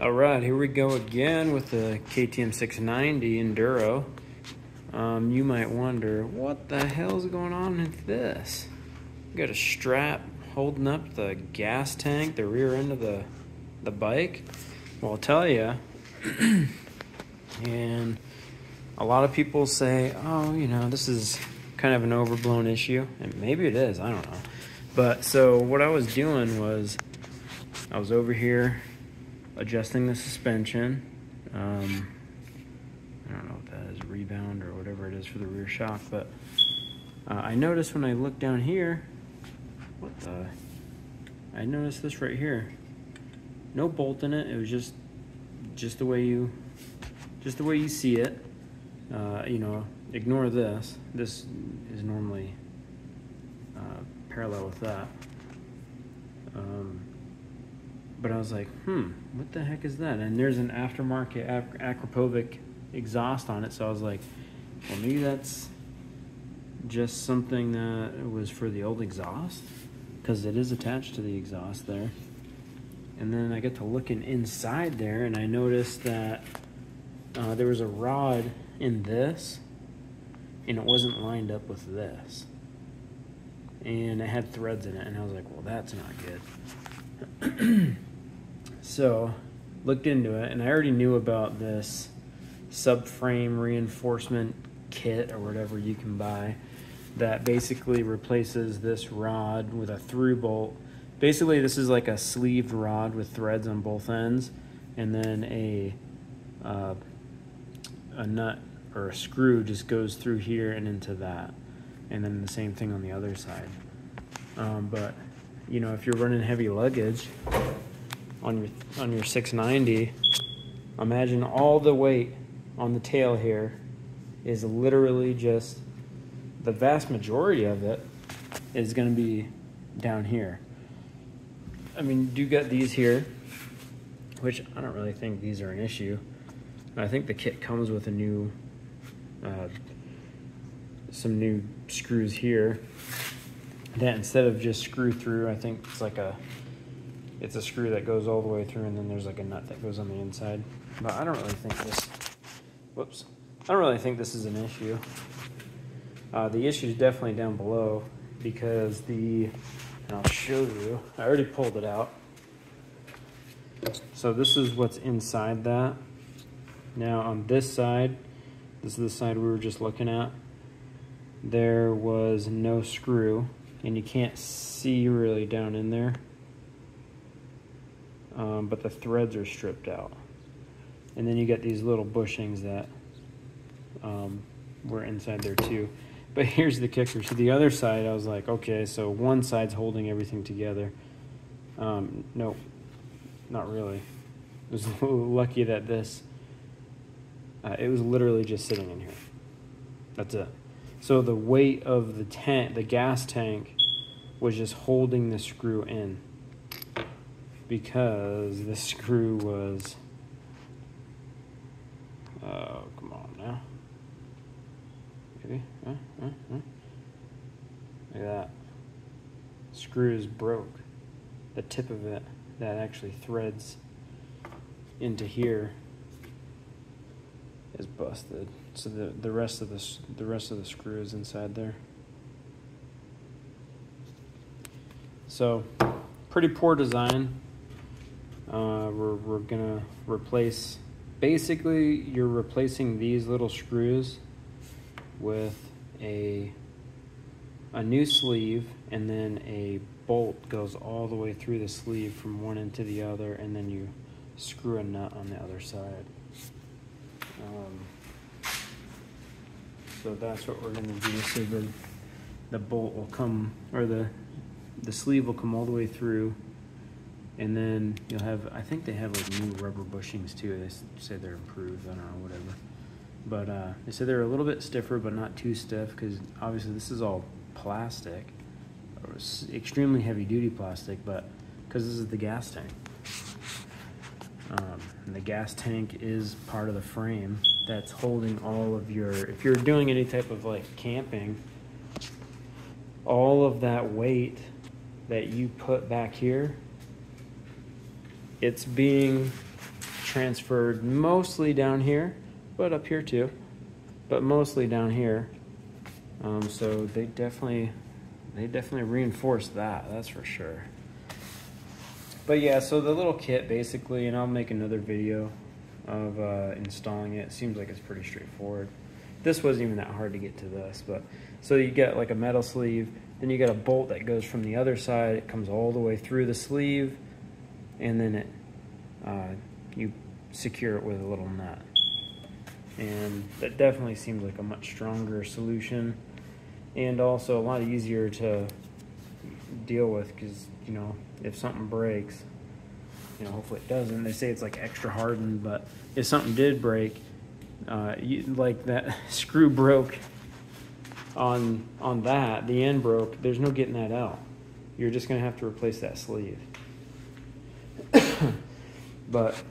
All right, here we go again with the KTM 690 Enduro. You might wonder, what the hell's going on with this? Got a strap holding up the gas tank, the rear end of the bike. Well, I'll tell you, and a lot of people say, oh, you know, this is kind of an overblown issue, and maybe it is, I don't know. But so what I was doing was, I was over here adjusting the suspension. I don't know what that is, rebound or whatever it is for the rear shock, but I noticed when I look down here, I noticed this right here. No bolt in it. It was just the way you see it. You know, ignore this. This is normally parallel with that. But I was like, what the heck is that? And there's an aftermarket Akrapovic exhaust on it, so I was like, well, maybe that's just something that was for the old exhaust, because it is attached to the exhaust there. And then I get to looking inside there, and I noticed that there was a rod in this, and it wasn't lined up with this. And it had threads in it, and I was like, well, that's not good. So, looked into it, and I already knew about this subframe reinforcement kit or whatever you can buy that basically replaces this rod with a through bolt. Basically, this is like a sleeved rod with threads on both ends, and then a nut or a screw just goes through here and into that, and then the same thing on the other side. But you know, if you're running heavy luggage on your 690, imagine all the weight on the tail here is literally just, the vast majority of it is going to be down here. I mean, you do get these here, which I don't really think these are an issue. I think the kit comes with a new, some new screws here that instead of just screw through, I think it's like it's a screw that goes all the way through, and then there's like a nut that goes on the inside. But I don't really think this, I don't really think this is an issue. The issue is definitely down below, because and I'll show you, I already pulled it out. So this is what's inside that. Now on this side, this is the side we were just looking at, there was no screw, and you can't see really down in there. But the threads are stripped out. And then you get these little bushings that were inside there too. But here's the kicker. So the other side, I was like, okay, so one side's holding everything together. No, not really. I was a little lucky that this, it was literally just sitting in here. That's it. So the weight of the tank, the gas tank, was just holding the screw in, because the screw was, oh, come on now. Maybe, Look at that. Screw is broke. The tip of it that actually threads into here is busted. So the rest of the screw is inside there. So pretty poor design. We're gonna replace, basically you're replacing these little screws with a new sleeve, and then a bolt goes all the way through the sleeve from one end to the other, and then you screw a nut on the other side. So that's what we're gonna do. So the bolt will come, or the sleeve will come all the way through, and then you'll have, I think they have like new rubber bushings too. They say they're improved, I don't know, whatever. But they said they're a little bit stiffer, but not too stiff, because obviously this is all plastic, or extremely heavy duty plastic, but because this is the gas tank. And the gas tank is part of the frame that's holding all of your, if you're doing any type of like camping, all of that weight that you put back here, it's being transferred mostly down here, but up here too, but mostly down here. So they definitely reinforced that, that's for sure. But yeah, so the little kit basically, and I'll make another video of installing it. It seems like it's pretty straightforward. This wasn't even that hard to get to this, but so you get like a metal sleeve, then you got a bolt that goes from the other side. It comes all the way through the sleeve, and then you secure it with a little nut. And that definitely seems like a much stronger solution, and also a lot easier to deal with, because you know, if something breaks, you know, hopefully it doesn't. They say it's like extra hardened, but if something did break, like that screw broke on that, the end broke, there's no getting that out. You're just gonna have to replace that sleeve. But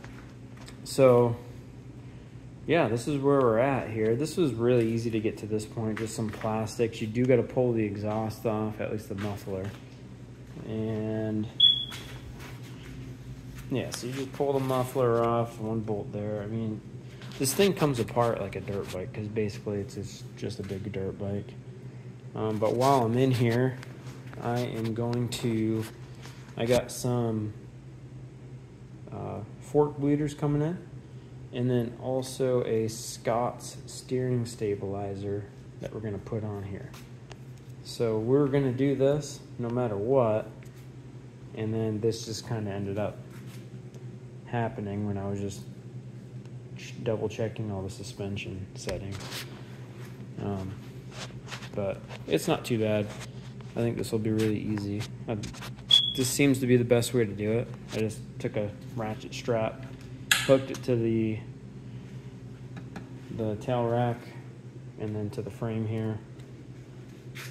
so yeah, this is where we're at here. This was really easy to get to this point, just some plastics. You do got to pull the exhaust off, at least the muffler. And yeah, so you just pull the muffler off, one bolt there. I mean, this thing comes apart like a dirt bike, because basically it's just a big dirt bike. But while I'm in here, I am going to, I got some fork bleeders coming in, and then also a Scott's steering stabilizer that we're going to put on here. So we're going to do this no matter what, and then this just kind of ended up happening when I was just double checking all the suspension settings. But it's not too bad. I think this will be really easy. This seems to be the best way to do it. I just took a ratchet strap, hooked it to the tail rack, and then to the frame here,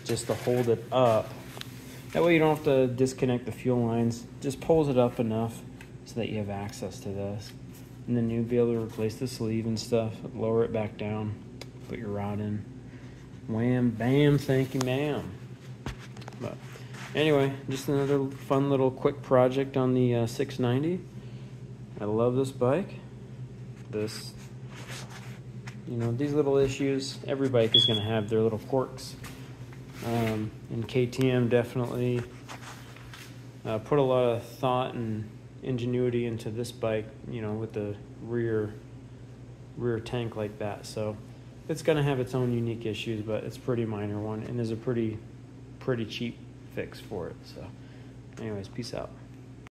just to hold it up. That way you don't have to disconnect the fuel lines. Just pulls it up enough so that you have access to this. And then you'll be able to replace the sleeve and stuff, lower it back down, put your rod in. Wham, bam, thank you, ma'am. But anyway, just another fun little quick project on the 690. I love this bike. This, you know, these little issues, every bike is going to have their little quirks. And KTM definitely put a lot of thought and ingenuity into this bike, you know, with the rear tank like that. So it's going to have its own unique issues, but it's a pretty minor one, and there's a pretty cheap fix for it. So anyways, peace out.